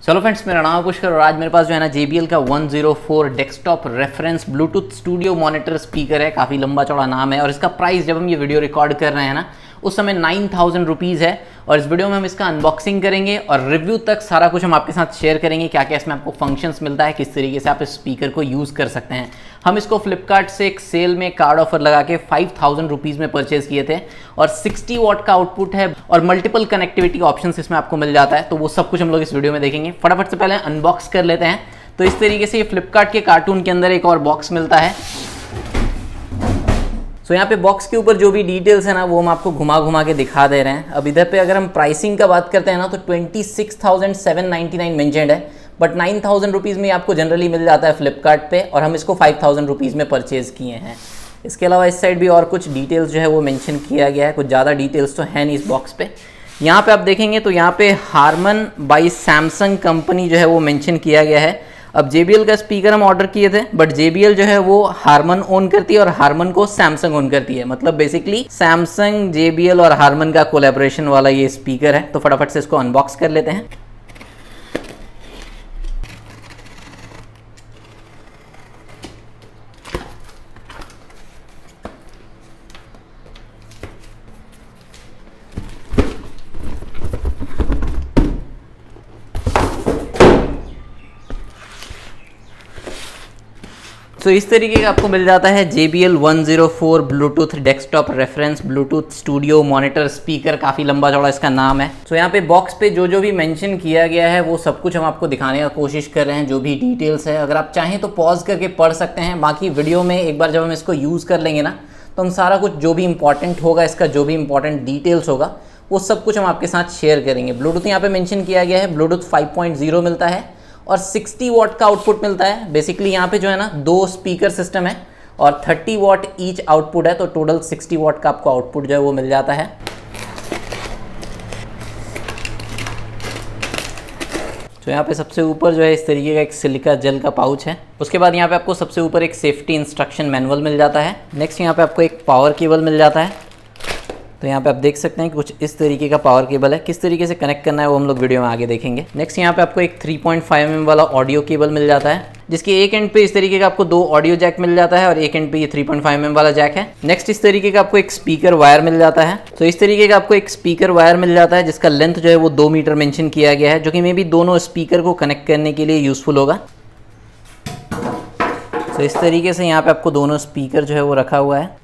चलो फ्रेंड्स, मेरा नाम है पुष्कर और आज मेरे पास जो है ना JBL का 104 desktop reference Bluetooth studio monitor speaker है। काफ़ी लंबा चौड़ा नाम है और इसका प्राइस जब हम ये वीडियो रिकॉर्ड कर रहे हैं ना उस समय 9000 रुपीज़ है। और इस वीडियो में हम इसका अनबॉक्सिंग करेंगे और रिव्यू तक सारा कुछ हम आपके साथ शेयर करेंगे, क्या क्या इसमें आपको फंक्शंस मिलता है, किस तरीके से आप इस स्पीकर को यूज़ कर सकते हैं। हम इसको फ्लिपकार्ट से एक सेल में कार्ड ऑफर लगा के 5000 रुपीज़ में परचेज किए थे और 60 वॉट का आउटपुट है और मल्टीपल कनेक्टिविटी ऑप्शंस इसमें आपको मिल जाता है। तो वो सब कुछ हम लोग इस वीडियो में देखेंगे। फटाफट से पहले अनबॉक्स कर लेते हैं। तो इस तरीके से ये फ्लिपकार्ट के कार्टून के अंदर एक और बॉक्स मिलता है। तो यहाँ पे बॉक्स के ऊपर जो भी डिटेल्स है ना वो हम आपको घुमा घुमा के दिखा दे रहे हैं। अब इधर पे अगर हम प्राइसिंग का बात करते हैं ना तो 26,799 मेंशन्ड है, बट 9000 रुपीज़ में आपको जनरली मिल जाता है फ्लिपकार्ट पे और हम इसको 5000 रुपीज़ में परचेज़ किए हैं। इसके अलावा इस साइड भी और कुछ डिटेल्स जो है वो मेंशन किया गया है। कुछ ज़्यादा डिटेल्स तो है नहीं इस बॉक्स पे। यहाँ पे आप देखेंगे तो यहाँ पे हारमन बाई सैमसंग कंपनी जो है वो मेंशन किया गया है। अब JBL का स्पीकर हम ऑर्डर किए थे, बट JBL जो है वो हारमन ओन करती है और हारमन को सैमसंग ओन करती है। मतलब बेसिकली सैमसंग, JBL और हारमन का कोलैबोरेशन वाला ये स्पीकर है। तो फटाफट से इसको अनबॉक्स कर लेते हैं। तो इस तरीके का आपको मिल जाता है JBL 104 Bluetooth desktop reference Bluetooth studio monitor speaker. काफ़ी लंबा चौड़ा इसका नाम है। तो यहाँ पे बॉक्स पे जो जो भी मेंशन किया गया है वो सब कुछ हम आपको दिखाने का कोशिश कर रहे हैं। जो भी डिटेल्स है अगर आप चाहें तो पॉज करके पढ़ सकते हैं। बाकी वीडियो में एक बार जब हम इसको यूज़ कर लेंगे ना तो हम सारा कुछ जो भी इंपॉर्टेंट होगा, इसका जो भी इंपॉर्टेंट डिटेल्स होगा वो सब कुछ हम आपके साथ शेयर करेंगे। ब्लूटूथ यहाँ पे मेंशन किया गया है, ब्लूटूथ 5.0 मिलता है और 60 वॉट का आउटपुट मिलता है। बेसिकली यहाँ पे जो है ना 2 स्पीकर सिस्टम है और 30 वॉट ईच आउटपुट है, तो टोटल 60 वॉट का आपको आउटपुट जो है वो मिल जाता है। तो यहाँ पे सबसे ऊपर जो है इस तरीके का एक सिलिका जेल का पाउच है। उसके बाद यहाँ पे आपको सबसे ऊपर एक सेफ्टी इंस्ट्रक्शन मैनुअल मिल जाता है। नेक्स्ट यहाँ पे आपको एक पावर केबल मिल जाता है। तो यहाँ पे आप देख सकते हैं कि कुछ इस तरीके का पावर केबल है। किस तरीके से कनेक्ट करना है वो हम लोग वीडियो में आगे देखेंगे। नेक्स्ट यहाँ पे आपको एक 3.5 mm वाला ऑडियो केबल मिल जाता है, जिसके एक एंड पे इस तरीके का आपको 2 ऑडियो जैक मिल जाता है और एक एंड पे ये 3.5 mm वाला जैक है। नेक्स्ट इस तरीके का आपको एक स्पीकर वायर मिल जाता है। तो इस तरीके का आपको एक स्पीकर वायर मिल जाता है जिसका लेंथ जो है वो 2 मीटर मेंशन किया गया है, जो कि मे बी दोनों स्पीकर को कनेक्ट करने के लिए यूजफुल होगा। तो इस तरीके से यहाँ पे आपको दोनों स्पीकर जो है वो रखा हुआ है।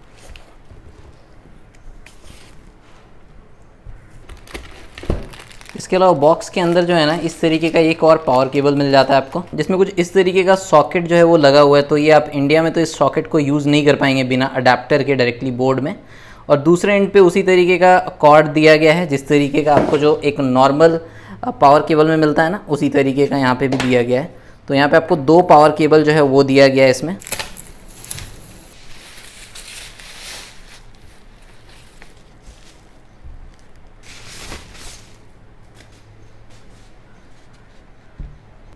इसके अलावा बॉक्स के अंदर जो है ना इस तरीके का एक और पावर केबल मिल जाता है आपको, जिसमें कुछ इस तरीके का सॉकेट जो है वो लगा हुआ है। तो ये आप इंडिया में तो इस सॉकेट को यूज़ नहीं कर पाएंगे बिना अडेप्टर के डायरेक्टली बोर्ड में। और दूसरे एंड पे उसी तरीके का कॉर्ड दिया गया है जिस तरीके का आपको जो एक नॉर्मल पावर केबल में मिलता है ना, उसी तरीके का यहाँ पर भी दिया गया है। तो यहाँ पर आपको 2 पावर केबल जो है वो दिया गया है इसमें।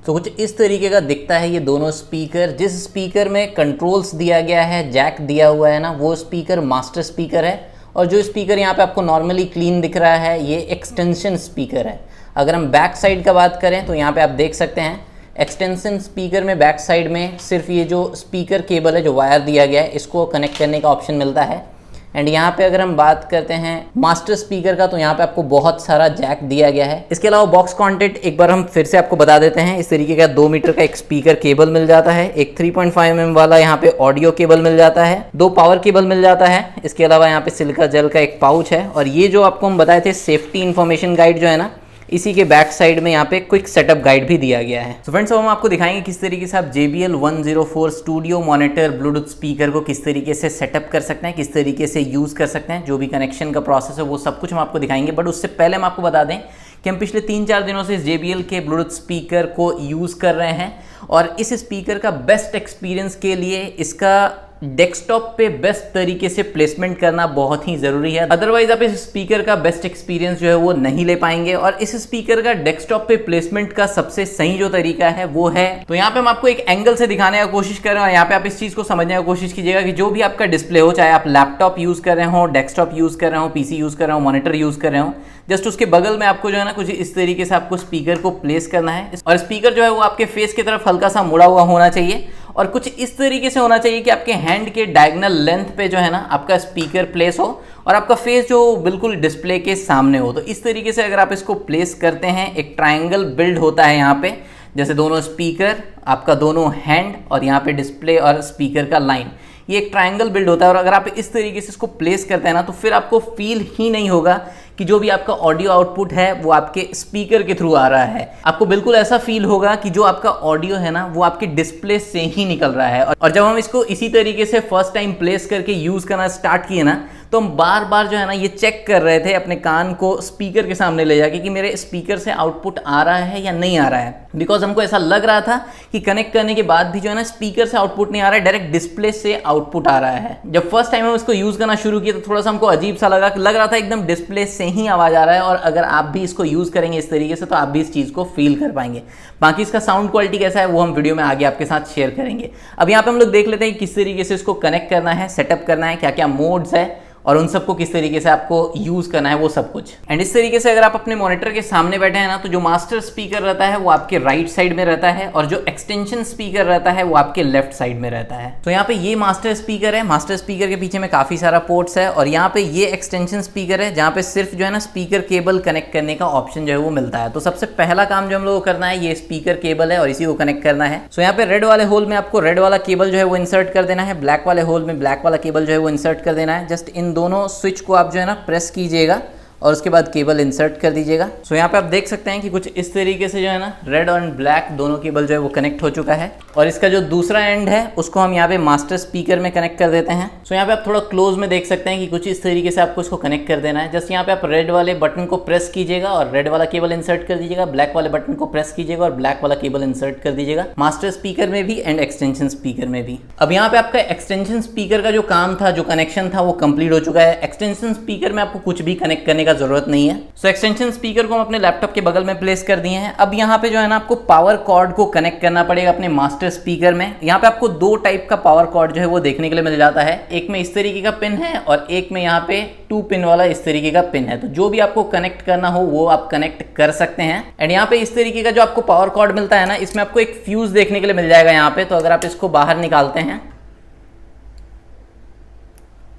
तो कुछ इस तरीके का दिखता है ये दोनों स्पीकर। जिस स्पीकर में कंट्रोल्स दिया गया है, जैक दिया हुआ है ना, वो स्पीकर मास्टर स्पीकर है। और जो स्पीकर यहाँ पे आपको नॉर्मली क्लीन दिख रहा है ये एक्सटेंशन स्पीकर है। अगर हम बैक साइड का बात करें तो यहाँ पे आप देख सकते हैं एक्सटेंशन स्पीकर में बैक साइड में सिर्फ ये जो स्पीकर केबल है, जो वायर दिया गया है, इसको कनेक्ट करने का ऑप्शन मिलता है। एंड यहाँ पे अगर हम बात करते हैं मास्टर स्पीकर का तो यहाँ पे आपको बहुत सारा जैक दिया गया है। इसके अलावा बॉक्स कंटेंट एक बार हम फिर से आपको बता देते हैं। इस तरीके का 2 मीटर का एक स्पीकर केबल मिल जाता है, एक 3.5 mm वाला यहाँ पे ऑडियो केबल मिल जाता है, 2 पावर केबल मिल जाता है। इसके अलावा यहाँ पे सिलिका जेल का एक पाउच है और ये जो आपको हम बताए थे सेफ्टी इन्फॉर्मेशन गाइड जो है ना, इसी के बैक साइड में यहाँ पे क्विक सेटअप गाइड भी दिया गया है। तो फ्रेंड्स, अब हम आपको दिखाएंगे किस तरीके से आप JBL 104 studio monitor Bluetooth speaker को किस तरीके से सेटअप कर सकते हैं, किस तरीके से यूज़ कर सकते हैं। जो भी कनेक्शन का प्रोसेस है वो सब कुछ हम आपको दिखाएंगे। बट उससे पहले हम आपको बता दें कि हम पिछले 3-4 दिनों से इस JBL के ब्लूटूथ स्पीकर को यूज़ कर रहे हैं और इस स्पीकर का बेस्ट एक्सपीरियंस के लिए इसका डेस्कटॉप पे बेस्ट तरीके से प्लेसमेंट करना बहुत ही ज़रूरी है, अदरवाइज आप इस स्पीकर का बेस्ट एक्सपीरियंस जो है वो नहीं ले पाएंगे। और इस स्पीकर का डेस्कटॉप पे प्लेसमेंट का सबसे सही जो तरीका है वो है, तो यहाँ पे हम आपको एक एंगल से दिखाने का कोशिश कर रहे हैं और यहाँ पे आप इस चीज़ को समझने की कोशिश कीजिएगा कि जो भी आपका डिस्प्ले हो, चाहे आप लैपटॉप यूज़ कर रहे हो, डेस्कटॉप यूज़ कर रहे हो, पीसी यूज़ कर रहे हो, मॉनिटर यूज़ कर रहे हो, जस्ट उसके बगल में आपको जो है ना कुछ इस तरीके से आपको स्पीकर को प्लेस करना है। और स्पीकर जो है वो आपके फेस की तरफ हल्का सा मुड़ा हुआ होना चाहिए और कुछ इस तरीके से होना चाहिए कि आपके हैंड के डायगोनल लेंथ पे जो है ना आपका स्पीकर प्लेस हो और आपका फेस जो बिल्कुल डिस्प्ले के सामने हो। तो इस तरीके से अगर आप इसको प्लेस करते हैं, एक ट्रायंगल बिल्ड होता है यहाँ पे, जैसे दोनों स्पीकर, आपका दोनों हैंड और यहाँ पे डिस्प्ले और स्पीकर का लाइन, ये एक ट्रायंगल बिल्ड होता है। और अगर आप इस तरीके से इसको प्लेस करते हैं ना तो फिर आपको फील ही नहीं होगा कि जो भी आपका ऑडियो आउटपुट है वो आपके स्पीकर के थ्रू आ रहा है। आपको बिल्कुल ऐसा फील होगा कि जो आपका ऑडियो है ना वो आपके डिस्प्ले से ही निकल रहा है। और जब हम इसको इसी तरीके से फर्स्ट टाइम प्लेस करके यूज़ करना स्टार्ट किए ना, तो हम बार बार जो है ना ये चेक कर रहे थे अपने कान को स्पीकर के सामने ले जाके कि मेरे स्पीकर से आउटपुट आ रहा है या नहीं आ रहा है। बिकॉज हमको ऐसा लग रहा था कि कनेक्ट करने के बाद भी जो है ना स्पीकर से आउटपुट नहीं आ रहा है, डायरेक्ट डिस्प्ले से आउटपुट आ रहा है। जब फर्स्ट टाइम हम इसको यूज़ करना शुरू किया तो थोड़ा सा हमको अजीब सा लग रहा था एकदम डिस्प्ले से ही आवाज़ आ रहा है। और अगर आप भी इसको यूज़ करेंगे इस तरीके से तो आप भी इस चीज़ को फील कर पाएंगे। बाकी इसका साउंड क्वालिटी कैसा है वो हम वीडियो में आगे आपके साथ शेयर करेंगे। अब यहाँ पे हम लोग देख लेते हैं कि किस तरीके से इसको कनेक्ट करना है, सेटअप करना है, क्या क्या मोड्स है और उन सबको किस तरीके से आपको यूज़ करना है वो सब कुछ। एंड इस तरीके से अगर आप अपने मॉनिटर के सामने बैठे हैं ना तो जो मास्टर स्पीकर रहता है वो आपके राइट साइड में रहता है और जो एक्सटेंशन स्पीकर रहता है वो आपके लेफ्ट साइड में रहता है। तो यहाँ पे ये मास्टर स्पीकर है, मास्टर स्पीकर के पीछे में काफ़ी सारा पोर्ट्स है और यहाँ पे ये एक्सटेंशन स्पीकर है जहाँ पे सिर्फ जो है ना स्पीकर केबल कनेक्ट करने का ऑप्शन जो है वो मिलता है। तो सबसे पहला काम जो हम लोग को करना है, ये स्पीकर केबल है और इसी को कनेक्ट करना है। सो यहाँ पे रेड वाले होल में आपको रेड वाला केबल जो है वो इंसर्ट कर देना है, ब्लैक वाले होल में ब्लैक वाला केबल जो है वो इंसर्ट कर देना है। जस्ट इन दोनों स्विच को आप जो है ना प्रेस कीजिएगा और उसके बाद केबल इंसर्ट कर दीजिएगा। सो यहाँ पे आप देख सकते हैं कि कुछ इस तरीके से जो है ना रेड और ब्लैक दोनों केबल जो है वो कनेक्ट हो चुका है और इसका जो दूसरा एंड है उसको हम यहाँ पे मास्टर स्पीकर में कनेक्ट कर देते हैं। सो यहाँ पे आप थोड़ा क्लोज में देख सकते हैं कि कुछ इस तरीके से आपको इसको कनेक्ट कर देना है। जस्ट यहाँ पे आप रेड वाले बटन को प्रेस कीजिएगा और रेड वाला केबल इंसर्ट कर दीजिएगा, ब्लैक वाले बटन को प्रेस कीजिएगा और ब्लैक वाला केबल इंसर्ट कर दीजिएगा, मास्टर स्पीकर में भी एंड एक्सटेंशन स्पीकर में भी। अब यहाँ पे आपका एक्सटेंशन स्पीकर का जो काम था, जो कनेक्शन था वो कंप्लीट हो चुका है। एक्सटेंशन स्पीकर में आपको कुछ भी कनेक्ट करने का जरूरत नहीं है। सो एक्सटेंशन स्पीकर को हम अपने लैपटॉप के बगल में प्लेस कर दिए हैं। अब यहाँ पे जो है ना आपको पावर कॉर्ड को कनेक्ट करना पड़ेगा अपने मास्टर स्पीकर में। यहाँ पे आपको दो टाइप का पावर कॉर्ड जो है वो देखने के लिए मिल जाता है, एक में इस तरीके का पिन है और एक में यहाँ पे 2 पिन वाला इस तरीके का पिन है। तो जो भी आपको कनेक्ट करना हो वो आप कनेक्ट कर सकते हैं। एंड यहाँ पे इस तरीके का जो आपको पावर कॉर्ड मिलता है ना, इसमें आपको एक फ्यूज देखने के लिए मिल जाएगा यहाँ पे। तो अगर आप इसको बाहर निकालते हैं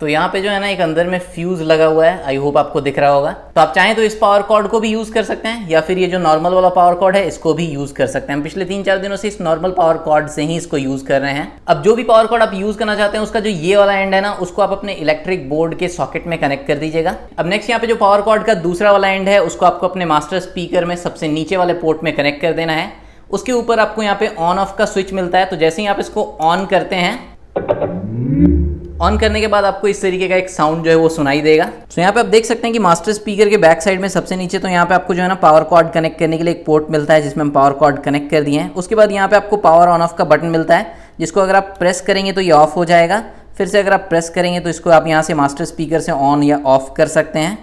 तो यहाँ पे जो है ना एक अंदर में फ्यूज लगा हुआ है, आई होप आपको दिख रहा होगा। तो आप चाहें तो इस पावर कॉर्ड को भी यूज कर सकते हैं या फिर ये जो नॉर्मल वाला पावर कॉर्ड है इसको भी यूज कर सकते हैं। हम पिछले 3-4 दिनों से इस नॉर्मल पावर कॉर्ड से ही इसको यूज कर रहे हैं। अब जो भी पावर कॉर्ड आप यूज करना चाहते हैं उसका जो ये वाला एंड है ना उसको आप अपने इलेक्ट्रिक बोर्ड के सॉकेट में कनेक्ट कर दीजिएगा। अब नेक्स्ट यहाँ पे जो पावर कॉर्ड का दूसरा वाला एंड है उसको आपको अपने मास्टर स्पीकर में सबसे नीचे वाले पोर्ट में कनेक्ट कर देना है। उसके ऊपर आपको यहाँ पे ऑन ऑफ का स्विच मिलता है। तो जैसे ही आप इसको ऑन करते हैं, ऑन करने के बाद आपको इस तरीके का एक साउंड जो है वो सुनाई देगा। तो यहाँ पे आप देख सकते हैं कि मास्टर स्पीकर के बैक साइड में सबसे नीचे तो यहाँ पे आपको जो है ना पावर कॉर्ड कनेक्ट करने के लिए एक पोर्ट मिलता है जिसमें हम पावर कॉर्ड कनेक्ट कर दिए हैं। उसके बाद यहाँ पे आपको पावर ऑन ऑफ का बटन मिलता है जिसको अगर आप प्रेस करेंगे तो ये ऑफ हो जाएगा। फिर से अगर आप प्रेस करेंगे तो इसको आप यहाँ से मास्टर स्पीकर से ऑन या ऑफ कर सकते हैं।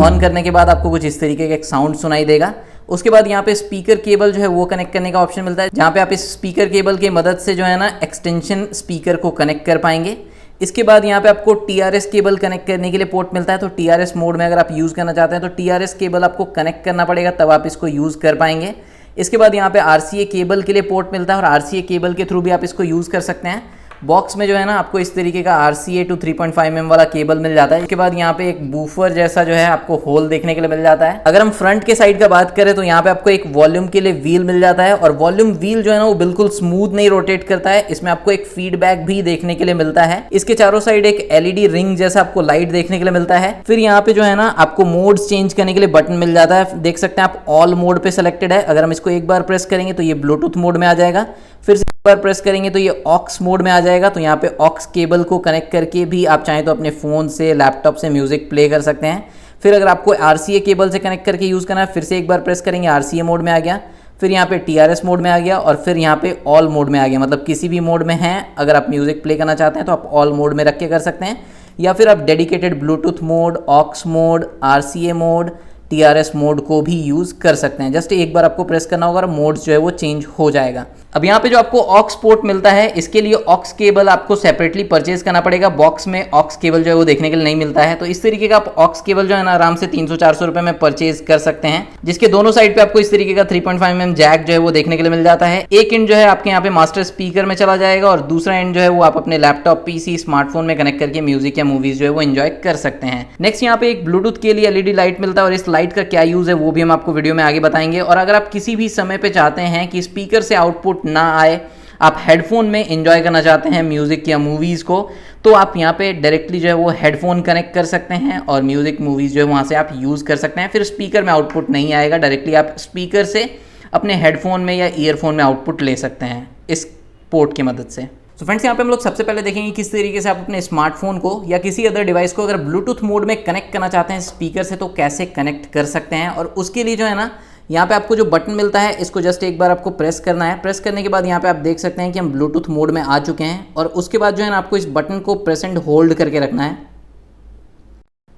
ऑन करने के बाद आपको कुछ इस तरीके का एक साउंड सुनाई देगा। उसके बाद यहाँ पे स्पीकर केबल जो है वो कनेक्ट करने का ऑप्शन मिलता है जहाँ पे आप इस स्पीकर केबल की मदद से जो है ना एक्सटेंशन स्पीकर को कनेक्ट कर पाएंगे। इसके बाद यहाँ पे आपको TRS केबल कनेक्ट करने के लिए पोर्ट मिलता है। तो TRS मोड में अगर आप यूज़ करना चाहते हैं तो TRS केबल आपको कनेक्ट करना पड़ेगा, तब आप इसको यूज़ कर पाएंगे। इसके बाद यहाँ पे RCA केबल के लिए पोर्ट मिलता है और RCA केबल के थ्रू भी आप इसको यूज़ कर सकते हैं। बॉक्स में जो है ना आपको इस तरीके का RCA to 3.5 mm वाला केबल मिल जाता है। इसके बाद यहाँ पे एक बूफर जैसा जो है आपको होल देखने के लिए मिल जाता है। अगर हम फ्रंट के साइड का बात करें तो यहाँ पे आपको एक वॉल्यूम के लिए व्हील मिल जाता है और वॉल्यूम व्हील जो है ना वो बिल्कुल स्मूथ नहीं रोटेट करता है। इसमें आपको एक फीडबैक भी देखने के लिए मिलता है। इसके चारों साइड एक LED रिंग जैसा आपको लाइट देखने के लिए मिलता है। फिर यहाँ पे जो है ना आपको मोड्स चेंज करने के लिए बटन मिल जाता है। देख सकते हैं आप ऑल मोड पे सेलेक्टेड है। अगर हम इसको एक बार प्रेस करेंगे तो ये ब्लूटूथ मोड में आ जाएगा। फिर से एक बार प्रेस करेंगे तो ये ऑक्स मोड में आ जाएगा। तो यहाँ पे ऑक्स केबल को कनेक्ट करके भी आप चाहें तो अपने फ़ोन से, लैपटॉप से म्यूज़िक प्ले कर सकते हैं। फिर अगर आपको RCA केबल से कनेक्ट करके यूज़ करना है, फिर से एक बार प्रेस करेंगे, RCA मोड में आ गया। फिर यहाँ पे TRS मोड में आ गया और फिर यहाँ पे ऑल मोड में आ गया, मतलब किसी भी मोड में हैं अगर आप म्यूज़िक प्ले करना चाहते हैं तो आप ऑल मोड में रख के कर सकते हैं, या फिर आप dedicated Bluetooth mode, aux mode, RCA mode, TRS mode को भी यूज़ कर सकते हैं। जस्ट एक बार आपको प्रेस करना होगा और मोड जो है वो चेंज हो जाएगा। अब यहाँ पे जो आपको ऑक्स पोर्ट मिलता है, इसके लिए ऑक्स केबल आपको सेपरेटली परचेज करना पड़ेगा। बॉक्स में ऑक्स केबल जो है वो देखने के लिए नहीं मिलता है, तो इस तरीके का आप ऑक्स केबल जो है ना आराम से 300-400 रुपए में परचेज कर सकते हैं, जिसके दोनों साइड पे आपको इस तरीके का 3.5mm जैक जो है वो देखने के लिए मिल जाता है। एक एंड जो है आपके यहाँ पे मास्टर स्पीकर में चला जाएगा और दूसरा एंड जो है वो आप अपने लैपटॉप, PC, स्मार्टफोन में कनेक्ट करके म्यूजिक या मूवीज जो है वो एंजॉय कर सकते हैं। नेक्स्ट यहाँ पे एक ब्लूटूथ के लिए LED लाइट मिलता है और इस लाइट का क्या यूज है वो भी हम आपको वीडियो में आगे बताएंगे। और अगर आप किसी भी समय पे चाहते हैं कि स्पीकर से आउटपुट ना आए, आप हेडफोन में एंजॉय करना चाहते हैं म्यूजिक या मूवीज़ को, तो आप यहाँ पे डायरेक्टली जो है वो हेडफोन कनेक्ट कर सकते हैं और म्यूजिक मूवीज़ जो है वहाँ से आप यूज़ कर सकते हैं। फिर स्पीकर में आउटपुट नहीं आएगा, डायरेक्टली आप स्पीकर से अपने हेडफोन में या ईयरफोन में आउटपुट ले सकते हैं इस पोर्ट की मदद से। तो फ्रेंड्स यहाँ पे हम लोग सबसे पहले देखेंगे किस तरीके से आप अपने स्मार्टफोन को या किसी अदर डिवाइस को अगर ब्लूटूथ मोड में कनेक्ट करना चाहते हैं स्पीकर से तो कैसे कनेक्ट कर सकते हैं। और उसके लिए जो है ना यहाँ पे आपको जो बटन मिलता है इसको जस्ट एक बार आपको प्रेस करना है। प्रेस करने के बाद यहाँ पे आप देख सकते हैं कि हम ब्लूटूथ मोड में आ चुके हैं और उसके बाद जो है ना आपको इस बटन को प्रेस एंड होल्ड करके रखना है।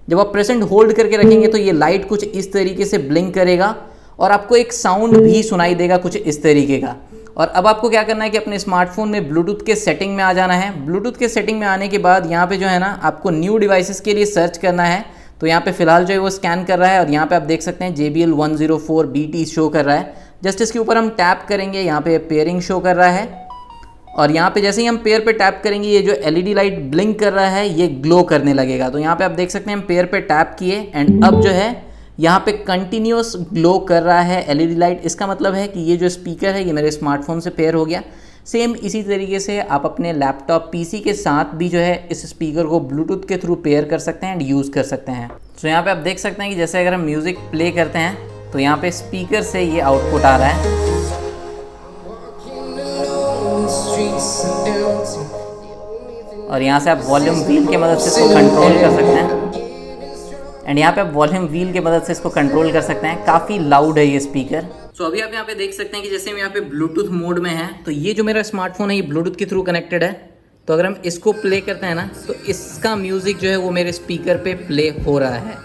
जब आप प्रेस एंड होल्ड करके रखेंगे तो ये लाइट कुछ इस तरीके से ब्लिंक करेगा और आपको एक साउंड भी सुनाई देगा कुछ इस तरीके का। और अब आपको क्या करना है कि अपने स्मार्टफोन में ब्लूटूथ के सेटिंग में आ जाना है। ब्लूटूथ के सेटिंग में आने के बाद यहाँ पे जो है ना आपको न्यू डिवाइसेस के लिए सर्च करना है। तो यहाँ पे फिलहाल जो है वो स्कैन कर रहा है और यहाँ पे आप देख सकते हैं JBL 104BT शो कर रहा है। जस्ट इसके ऊपर हम टैप करेंगे, यहाँ पे पेयरिंग शो कर रहा है और यहाँ पे जैसे ही हम पेयर पे टैप करेंगे ये जो LED लाइट ब्लिंक कर रहा है ये ग्लो करने लगेगा। तो यहाँ पे आप देख सकते हैं हम पेयर पे टैप किए एंड अब जो है यहाँ पे कंटिन्यूस ग्लो कर रहा है LED लाइट। इसका मतलब है कि ये जो स्पीकर है ये मेरे स्मार्टफोन से पेयर हो गया। सेम इसी तरीके से आप अपने लैपटॉप, PC के साथ भी जो है इस स्पीकर को ब्लूटूथ के थ्रू पेयर कर सकते हैं एंड यूज़ कर सकते हैं। तो यहाँ पे आप देख सकते हैं कि जैसे अगर हम म्यूज़िक प्ले करते हैं तो यहाँ पे स्पीकर से ये आउटपुट आ रहा है और यहाँ से आप वॉल्यूम व्हील की मदद से इसको कंट्रोल कर सकते हैं एंड यहाँ पे आप वॉल्यूम व्हील की मदद से इसको कंट्रोल कर सकते हैं। काफ़ी लाउड है ये स्पीकर। सो अभी आप यहाँ पे देख सकते हैं कि जैसे हम यहाँ पे ब्लूटूथ मोड में हैं तो ये जो मेरा स्मार्टफोन है ये ब्लूटूथ के थ्रू कनेक्टेड है। तो अगर हम इसको प्ले करते हैं ना तो इसका म्यूज़िक जो है वो मेरे स्पीकर पे प्ले हो रहा है।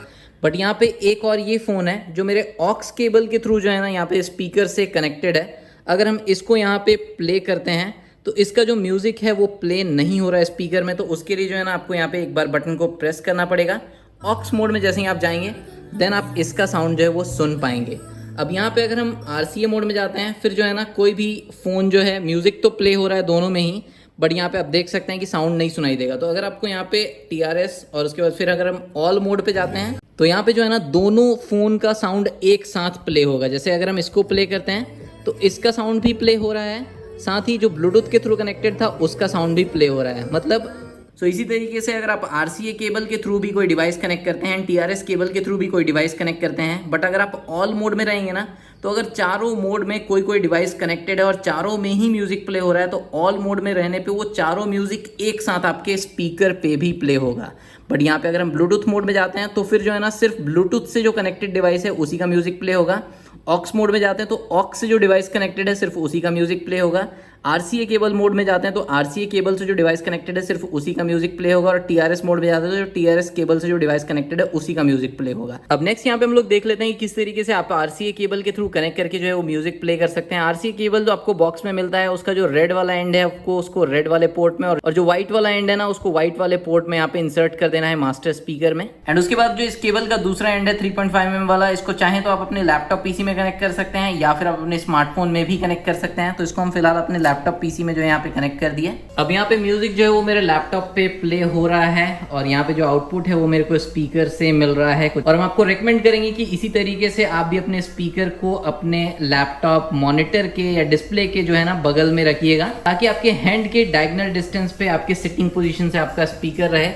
बट यहाँ पे एक और ये फ़ोन है जो मेरे ऑक्स केबल के थ्रू जो है ना यहाँ पे स्पीकर से कनेक्टेड है। अगर हम इसको यहाँ पे प्ले करते हैं तो इसका जो म्यूज़िक है वो प्ले नहीं हो रहा है स्पीकर में। तो उसके लिए जो है ना आपको यहाँ पे एक बार बटन को प्रेस करना पड़ेगा। ऑक्स मोड में जैसे ही आप जाएंगे देन आप इसका साउंड जो है वो सुन पाएंगे। अब यहाँ पे अगर हम RCA मोड में जाते हैं फिर जो है ना कोई भी फ़ोन जो है म्यूज़िक तो प्ले हो रहा है दोनों में ही, बट यहाँ पे आप देख सकते हैं कि साउंड नहीं सुनाई देगा। तो अगर आपको यहाँ पे TRS और उसके बाद फिर अगर हम ऑल मोड पे जाते हैं तो यहाँ पे जो है ना दोनों फ़ोन का साउंड एक साथ प्ले होगा। जैसे अगर हम इसको प्ले करते हैं तो इसका साउंड भी प्ले हो रहा है, साथ ही जो ब्लूटूथ के थ्रू कनेक्टेड था उसका साउंड भी प्ले हो रहा है। मतलब सो इसी तरीके से अगर आप RCA केबल के थ्रू भी कोई डिवाइस कनेक्ट करते हैं, TRS केबल के थ्रू भी कोई डिवाइस कनेक्ट करते हैं, बट अगर आप ऑल मोड में रहेंगे ना तो अगर चारों मोड में कोई डिवाइस कनेक्टेड है और चारों में ही म्यूजिक प्ले हो रहा है तो ऑल मोड में रहने पे वो चारों म्यूजिक एक साथ आपके स्पीकर पे भी प्ले होगा। बट यहाँ पे अगर हम ब्लूटूथ मोड में जाते हैं तो फिर जो है ना सिर्फ ब्लूटूथ से जो कनेक्टेड डिवाइस है उसी का म्यूजिक प्ले होगा। ऑक्स मोड में जाते हैं तो ऑक्स से जो डिवाइस कनेक्टेड है सिर्फ उसी का म्यूजिक प्ले होगा। RCA केबल मोड में जाते हैं तो RCA केबल से जो डिवाइस कनेक्टेड है सिर्फ उसी का म्यूजिक प्ले होगा। और TRS मोड में जाते हैं तो TRS केबल से जो डिवाइस कनेक्टेड है उसी का म्यूजिक प्ले होगा। अब नेक्स्ट यहाँ पे हम लोग देख लेते हैं कि किस तरीके से आप RCA केबल के थ्रू कनेक्ट करके जो है वो म्यूजिक प्ले कर सकते हैं। RCA केबल जो आपको बॉक्स में मिलता है उसका जो रेड वाला एंड है आपको उसको रेड वाले पोर्ट में और जो व्हाइट वाला एंड है ना उसको व्हाइट वाले पोर्ट में यहाँ पे इंसर्ट कर देना है मास्टर स्पीकर में। एंड उसके बाद जो इस केबल का दूसरा एंड है 3.5mm वाला, इसको चाहे तो आप अपने लैपटॉप PC में कनेक्ट कर सकते हैं या फिर आप अपने स्मार्टफोन में भी कनेक्ट कर सकते हैं। तो इसको हम फिलहाल अपने लैपटॉप PC में जो यहाँ पे कनेक्ट कर दिया। अब यहाँ पे म्यूजिक जो है वो मेरे लैपटॉप पे प्ले हो रहा है और यहाँ पे जो आउटपुट है वो मेरे को स्पीकर से मिल रहा है कुछ। और हम आपको रेकमेंड करेंगे कि इसी तरीके से आप भी अपने स्पीकर को अपने लैपटॉप मॉनिटर के या डिस्प्ले के जो है ना बगल में रखिएगा ताकि आपके हैंड के डायगोनल डिस्टेंस पे आपके सिटिंग पोजीशन से आपका स्पीकर रहे।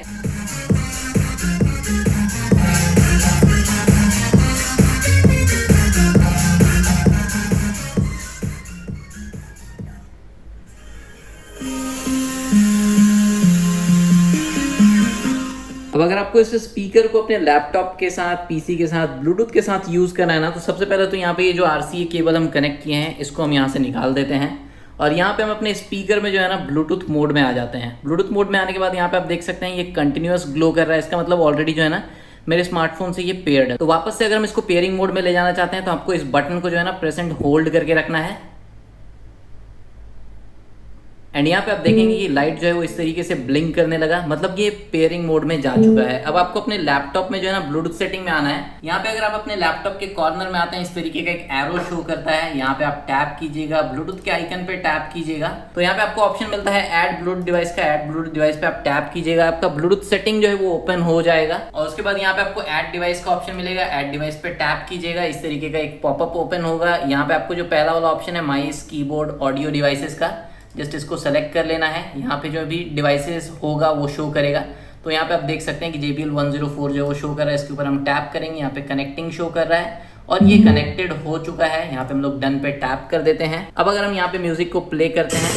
अब अगर आपको इस स्पीकर को अपने लैपटॉप के साथ, पीसी के साथ, ब्लूटूथ के साथ यूज़ करना है ना, तो सबसे पहले तो यहाँ पे ये जो RCA केबल हम कनेक्ट किए हैं इसको हम यहाँ से निकाल देते हैं और यहाँ पे हम अपने स्पीकर में जो है ना ब्लूटूथ मोड में आ जाते हैं। ब्लूटूथ मोड में आने के बाद यहाँ पे आप देख सकते हैं ये कंटिन्यूअस ग्लो कर रहा है, इसका मतलब ऑलरेडी जो है ना मेरे स्मार्टफोन से ये पेयर्ड है। तो वापस से अगर हम इसको पेयरिंग मोड में ले जाना चाहते हैं तो आपको इस बटन को जो है ना प्रेस एंड होल्ड करके रखना है एंड यहाँ पे आप देखेंगे कि लाइट जो है वो इस तरीके से ब्लिंक करने लगा, मतलब ये पेयरिंग मोड में जा चुका है। अब आपको अपने लैपटॉप में जो है ना ब्लूटूथ सेटिंग में आना है। यहाँ पे अगर आप अपने लैपटॉप के कॉर्नर में आते हैं इस तरीके का एक एरो शो करता है, यहाँ पे आप टैप कीजिएगा, ब्लूटूथ के आइकन पे टैप कीजिएगा तो यहाँ पे आपको ऑप्शन मिलता है ऐड ब्लूटूथ डिवाइस का। ऐड ब्लूटूथ डिवाइस पे आप टैप कीजिएगा, आपका ब्लूटूथ सेटिंग जो है वो ओपन हो जाएगा और उसके बाद यहाँ पे आपको ऐड डिवाइस का ऑप्शन मिलेगा। ऐड डिवाइस पे टैप कीजिएगा, इस तरीके का एक पॉपअप ओपन होगा। यहाँ पे आपको जो पहला वाला ऑप्शन है माइस कीबोर्ड ऑडियो डिवाइसेस का, जस्ट इसको सेलेक्ट कर लेना है। यहाँ पे जो भी डिवाइसेस होगा वो शो करेगा। तो यहाँ पे आप देख सकते हैं कि JBL 104 जो वो शो कर रहा है, इसके ऊपर हम टैप करेंगे, यहाँ पे कनेक्टिंग शो कर रहा है और ये कनेक्टेड हो चुका है। यहाँ पे हम लोग डन पे टैप कर देते हैं। अब अगर हम यहाँ पे म्यूजिक को प्ले करते हैं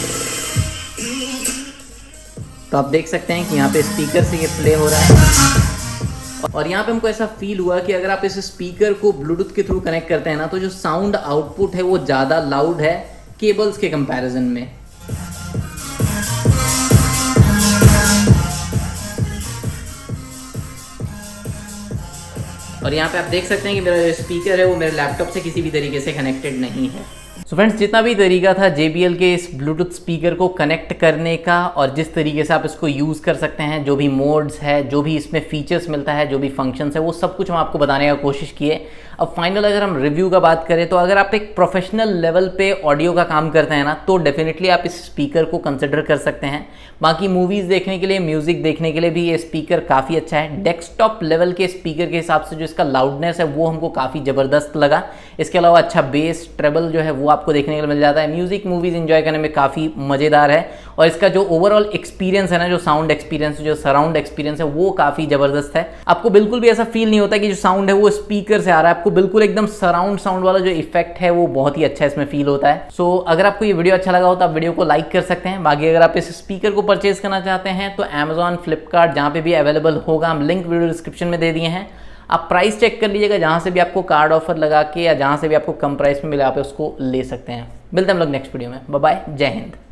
तो आप देख सकते हैं कि यहाँ पे स्पीकर से ये प्ले हो रहा है और यहाँ पे हमको ऐसा फील हुआ कि अगर आप इस स्पीकर को ब्लूटूथ के थ्रू कनेक्ट करते हैं ना तो जो साउंड आउटपुट है वो ज़्यादा लाउड है केबल्स के कंपैरिजन में। और यहाँ पे आप देख सकते हैं कि मेरा जो स्पीकर है वो मेरे लैपटॉप से किसी भी तरीके से कनेक्टेड नहीं है। सो फ्रेंड्स, जितना भी तरीका था JBL के इस ब्लूटूथ स्पीकर को कनेक्ट करने का और जिस तरीके से आप इसको यूज़ कर सकते हैं, जो भी मोड्स है, जो भी इसमें फीचर्स मिलता है, जो भी फंक्शंस है, वो सब कुछ हम आपको बताने का कोशिश किए। अब फाइनल अगर हम रिव्यू का बात करें तो अगर आप एक प्रोफेशनल लेवल पे ऑडियो का काम करते हैं ना तो डेफिनेटली आप इस स्पीकर को कंसिडर कर सकते हैं। बाकी मूवीज़ देखने के लिए, म्यूज़िक देखने के लिए भी ये स्पीकर काफ़ी अच्छा है। डेस्कटॉप लेवल के स्पीकर के हिसाब से जो इसका लाउडनेस है वो हमको काफ़ी ज़बरदस्त लगा। इसके अलावा अच्छा बेस ट्रेबल जो है वो आपको देखने के लिए मिल जाता है। म्यूज़िक मूवीज़ एंजॉय करने में काफ़ी मज़ेदार है और इसका जो ओवरऑल एक्सपीरियंस है ना, जो साउंड एक्सपीरियंस, जो सराउंड एक्सपीरियंस है वो काफ़ी ज़बरदस्त है। आपको बिल्कुल भी ऐसा फील नहीं होता कि जो साउंड है वो स्पीकर से आ रहा है, आपको बिल्कुल एकदम सराउंड साउंड वाला जो इफेक्ट है वो बहुत ही अच्छा इसमें फील होता है। सो अगर आपको ये वीडियो अच्छा लगा हो तो आप वीडियो को लाइक कर सकते हैं। बाकी अगर आप इस स्पीकर को परचेज करना चाहते हैं तो Amazon, फ्लिपकार्ट, जहाँ पे भी अवेलेबल होगा, हम लिंक वीडियो डिस्क्रिप्शन में दे दिए हैं। आप प्राइस चेक कर लीजिएगा, जहाँ से भी आपको कार्ड ऑफर लगा के या जहाँ से भी आपको कम प्राइस में मिले आप उसको ले सकते हैं। मिलते हैं हम लोग नेक्स्ट वीडियो में। बाय बाय, जय हिंद।